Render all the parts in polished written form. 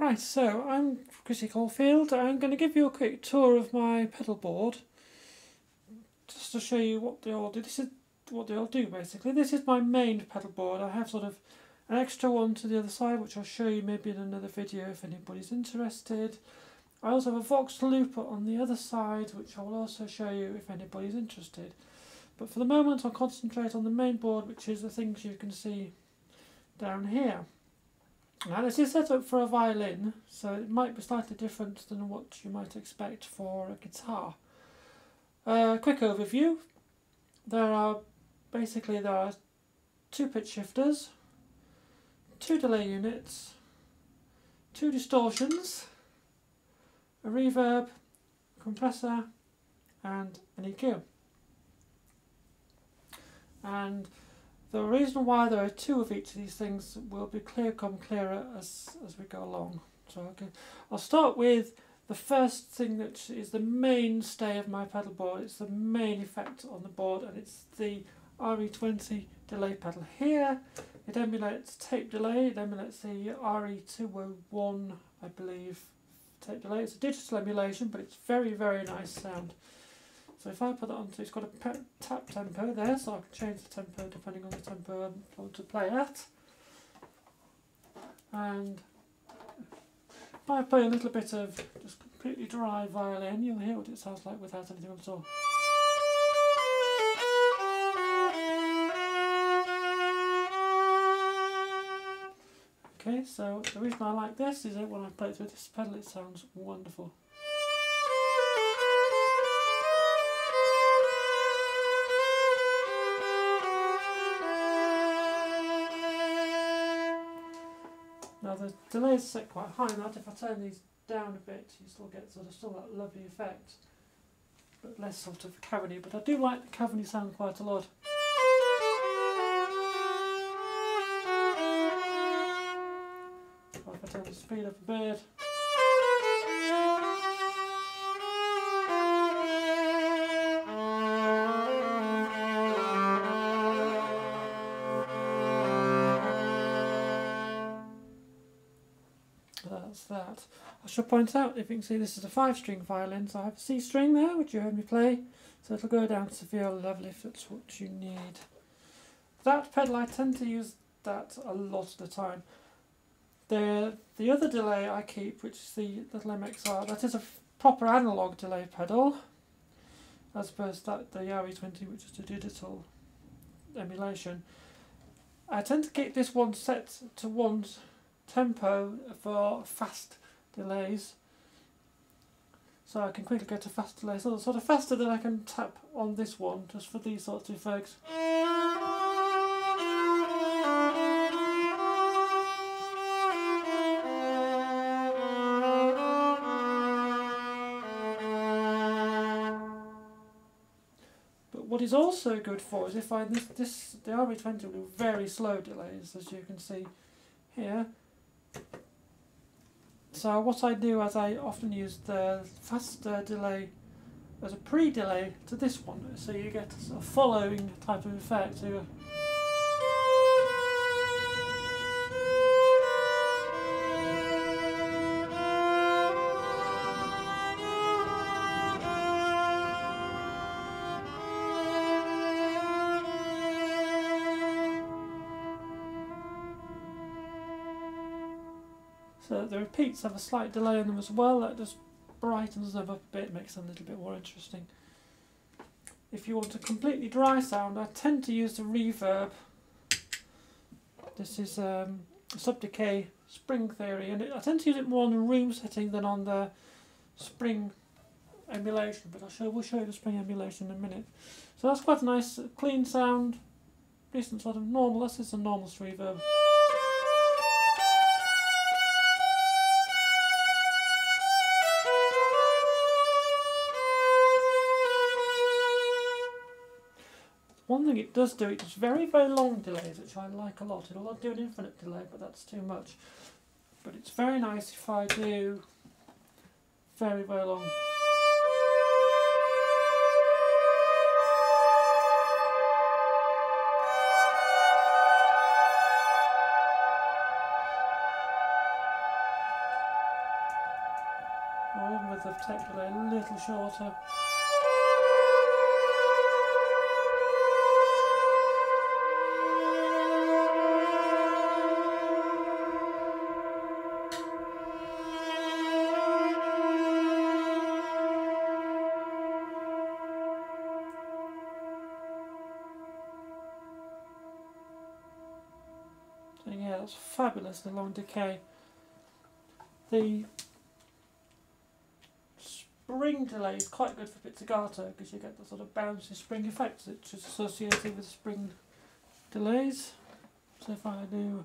Right, so I'm Chrissy Caulfield. I'm going to give you a quick tour of my pedal board, just to show you what they all do. This is what they all do basically. This is my main pedal board. I have sort of an extra one to the other side, which I'll show you maybe in another video if anybody's interested. I also have a Vox looper on the other side, which I will also show you if anybody's interested. But for the moment I'll concentrate on the main board, which is the things you can see down here. Now this is set up for a violin, so it might be slightly different than what you might expect for a guitar. Quick overview. There are two pitch shifters, two delay units, two distortions, a reverb, a compressor and an EQ. And the reason why there are two of each of these things will become clearer as we go along. So I'll start with the first thing that is the mainstay of my pedal board. It's the main effect on the board, and it's the RE20 delay pedal. Here it emulates tape delay, it emulates the RE201, I believe, tape delay. It's a digital emulation, but it's very, very nice sound. So if I put that onto, it's got a tap tempo there, so I can change the tempo depending on the tempo I want to play at. And if I play a little bit of just completely dry violin, you'll hear what it sounds like without anything at all. Okay, so the reason I like this is that when I play it with this pedal it sounds wonderful. Now the delay is set quite high, and that if I turn these down a bit you still get still that lovely effect, but less sort of cavity. But I do like the cavity sound quite a lot. If I turn the speed up a bit. That's that. I should point out, if you can see, this is a 5-string violin, so I have a C string there, which you heard me play, so it'll go down to viola level if that's what you need. That pedal, I tend to use that a lot of the time. The other delay I keep, which is the little MXR, that is a proper analog delay pedal, as opposed to the RE20, which is a digital emulation. I tend to keep this one set to one tempo for fast delays, so I can quickly get to fast delays, so sort of faster than I can tap on this one, just for these sorts of effects. But what is also good for is if the RE20 will do very slow delays, as you can see here. So what I do is I often use the faster delay as a pre-delay to this one, so you get a sort of following type of effect. So So the repeats have a slight delay in them as well. That just brightens them up a bit, makes them a little bit more interesting. If you want a completely dry sound, I tend to use the reverb. This is sub-decay spring theory, and I tend to use it more on the room setting than on the spring emulation, but we'll show you the spring emulation in a minute. So that's quite a nice clean sound, decent sort of normal. This is a normal reverb. One thing it does do, it does very, very long delays, which I like a lot. It'll do an infinite delay, but that's too much. But it's very nice if I do very, very long. with the tape delay a little shorter. So yeah, that's fabulous, the long decay. The spring delay is quite good for pizzicato because you get the sort of bouncy spring effect which is associated with spring delays. So if I do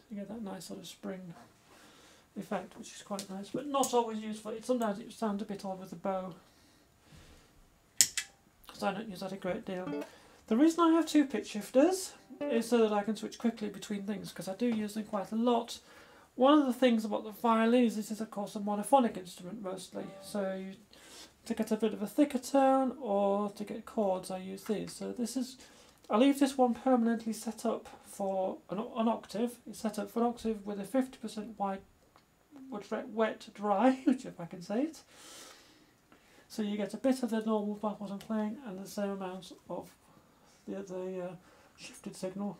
you get that nice sort of spring effect, which is quite nice, but not always useful. Sometimes it sounds a bit odd with the bow, because I don't use that a great deal. The reason I have two pitch shifters is so that I can switch quickly between things, because I do use them quite a lot. One of the things about the violin is this is of course a monophonic instrument mostly, so to get a bit of a thicker tone or to get chords I use these. So this is, I leave this one permanently set up for an octave. It's set up for an octave with a 50% wet dry, which if I can say it. So you get a bit of the normal part what I'm playing and the same amount of the shifted signal.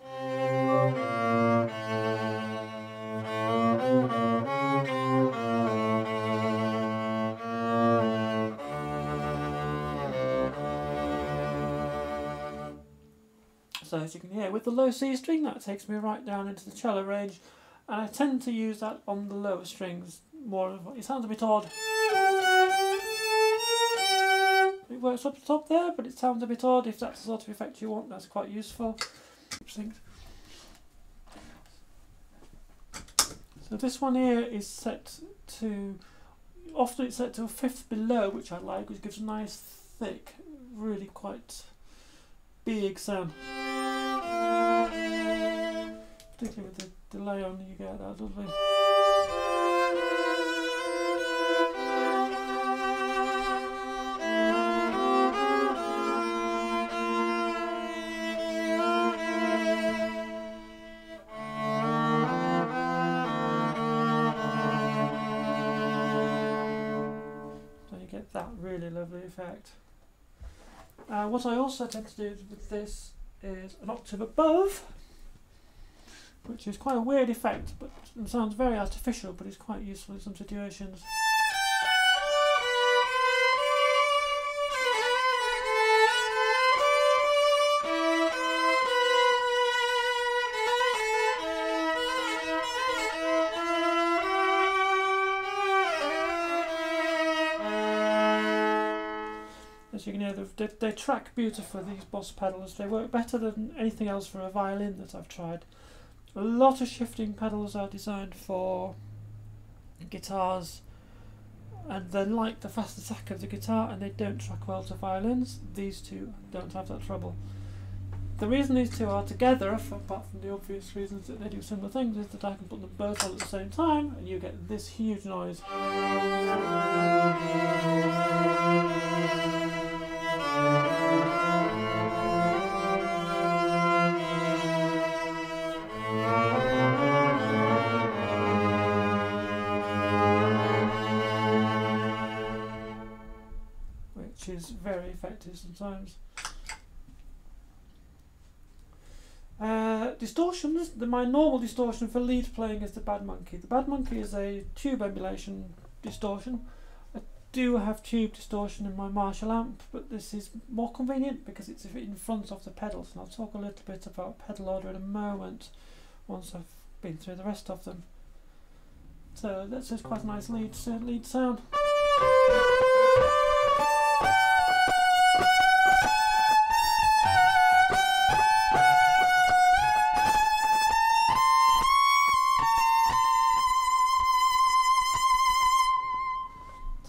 So as you can hear, with the low C string, that takes me right down into the cello range, and I tend to use that on the lower strings more. It sounds a bit odd. It works up the top there, but it sounds a bit odd. If that's the sort of effect you want, that's quite useful. So this one here is set to, often it's set to a fifth below, which I like, which gives a nice thick, really quite big sound. Particularly with the delay on, you get that lovely. So you get that really lovely effect. What I also tend to do with this is an octave above, which is quite a weird effect, but it sounds very artificial, but it's quite useful in some situations. As you can hear, they track beautifully, these Boss pedals. They work better than anything else for a violin that I've tried. A lot of shifting pedals are designed for guitars, and they like the fast attack of the guitar, and they don't track well to violins. These two don't have that trouble. The reason these two are together, apart from the obvious reasons that they do similar things, is that I can put them both on at the same time, and you get this huge noise. Which is very effective sometimes. Distortions, my normal distortion for lead playing is the Bad Monkey. The Bad Monkey is a tube emulation distortion. I do have tube distortion in my Marshall amp, but this is more convenient because it's in front of the pedals, and I'll talk a little bit about pedal order in a moment once I've been through the rest of them. So that's just quite a nice lead sound.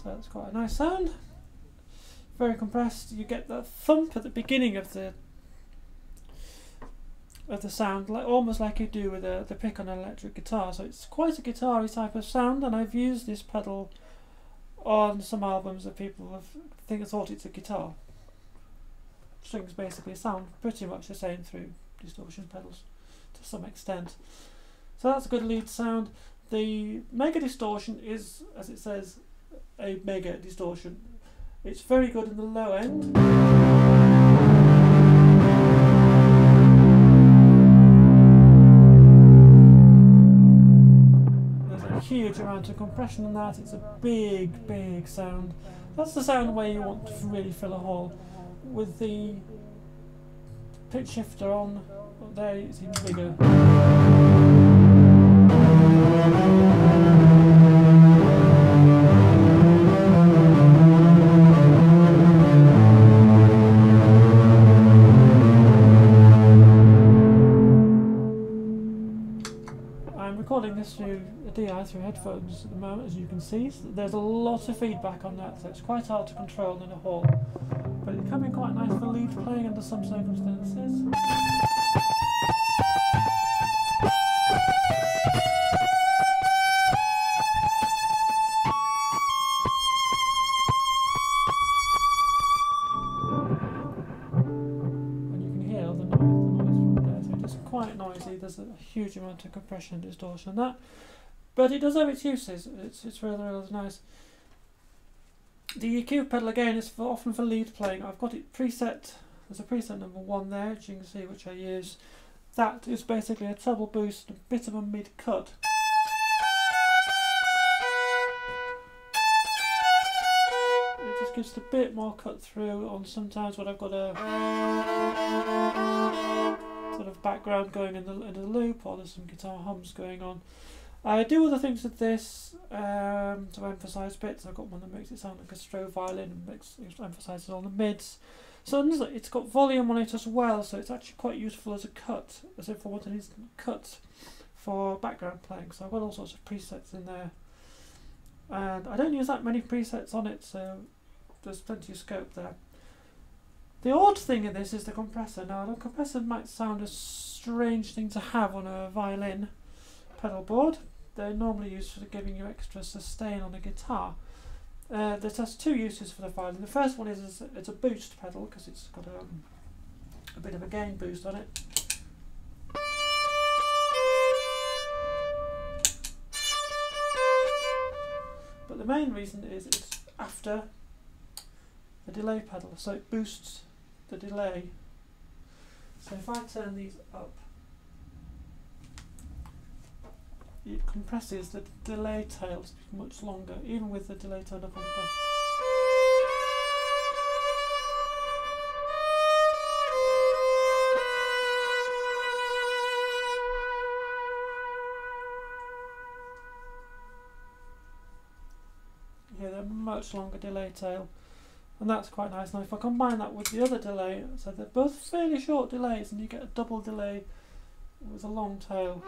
So that's quite a nice sound. Very compressed. You get that thump at the beginning of the sound, almost like you do with the pick on an electric guitar. So it's quite a guitar-y type of sound, and I've used this pedal on some albums that people have thought it's a guitar. Strings basically sound pretty much the same through distortion pedals to some extent. So that's a good lead sound. The mega distortion is, as it says, a mega distortion. It's very good in the low end. There's a huge amount of compression on that. It's a big, big sound. That's the sound where you want to really fill a hall. With the pitch shifter on there, it's even bigger. I'm recording this through a DI through headphones at the moment, as you can see. So there's a lot of feedback on that, so it's quite hard to control in a hall. But it can be quite nice for lead playing under some circumstances. And you can hear the noise from there, so it's quite noisy. There's a huge amount of compression and distortion on that. But it does have its uses. It's really, really nice. The EQ pedal again is often for lead playing. I've got it preset. There's a preset number 1 there, as you can see, which I use. That is basically a treble boost, a bit of a mid cut. It just gives a bit more cut through on sometimes when I've got a sort of background going in the loop, or there's some guitar hums going on. I do other things with this to emphasise bits. I've got one that makes it sound like a stroke violin and emphasises on the mids. So it's got volume on it as well, so it's actually quite useful as a cut, as if I want an instant cut for background playing. So I've got all sorts of presets in there. And I don't use that many presets on it, so there's plenty of scope there. The odd thing in this is the compressor. Now, the compressor might sound a strange thing to have on a violin pedal board. They're normally used for giving you extra sustain on a guitar. This has 2 uses for the violin. The first one is it's a boost pedal, because it's got a bit of a gain boost on it. But the main reason is it's after the delay pedal, so it boosts the delay. So if I turn these up, it compresses the delay tails much longer, even with the delay turned up on the bass. Yeah, they're much longer delay tail, and that's quite nice. Now if I combine that with the other delay, so they're both fairly short delays, and you get a double delay with a long tail.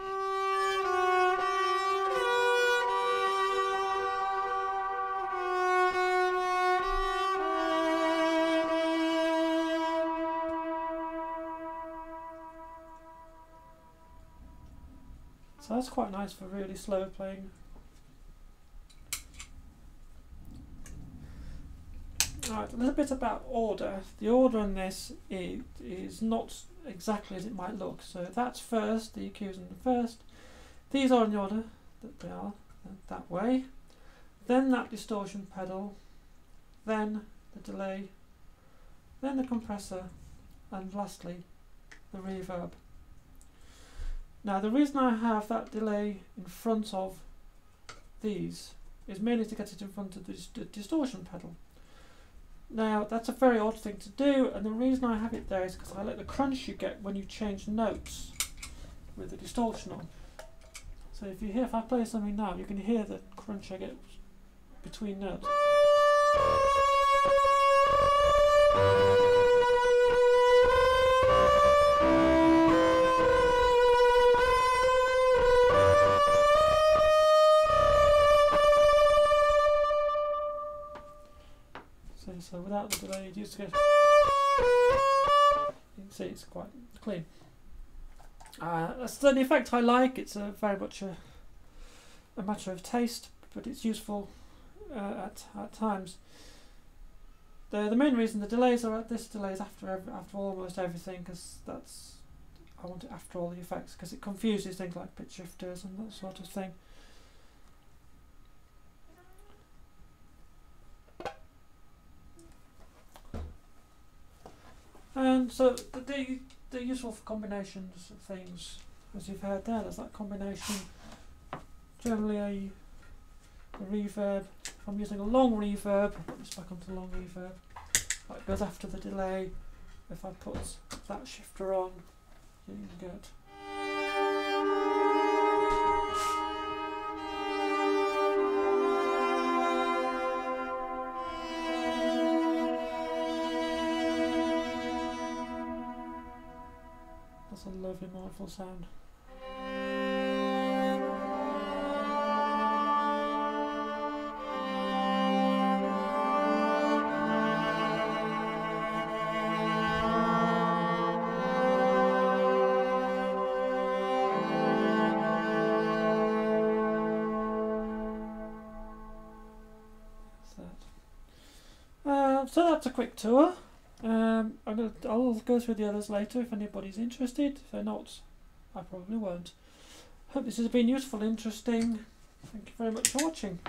So that's quite nice for really slow playing. Right, a little bit about order. The order on this is not exactly as it might look. So that's first, the EQ's in the first. These are in the order that they are, that way. Then that distortion pedal, then the delay, then the compressor, and lastly the reverb. Now the reason I have that delay in front of these is mainly to get it in front of the distortion pedal. Now that's a very odd thing to do, and the reason I have it there is because I like the crunch you get when you change notes with the distortion on. So if I play something now, you can hear the crunch I get between notes. So without the delay, you just get. You can see it's quite clean. That's the effect I like. It's very much a matter of taste, but it's useful at times. The main reason the delays are this delay is after almost everything, because I want it after all the effects, because it confuses things like pitch shifters and that sort of thing. And so they're useful for combinations of things, as you've heard there. There's that combination. Generally a reverb. If I'm using a long reverb, I'll put this back onto long reverb. That goes after the delay. If I put that shifter on, you can get that's a lovely mournful sound. So that's a quick tour. I'll go through the others later if anybody's interested. If they're not, I probably won't. Hope this has been useful, interesting. Thank you very much for watching.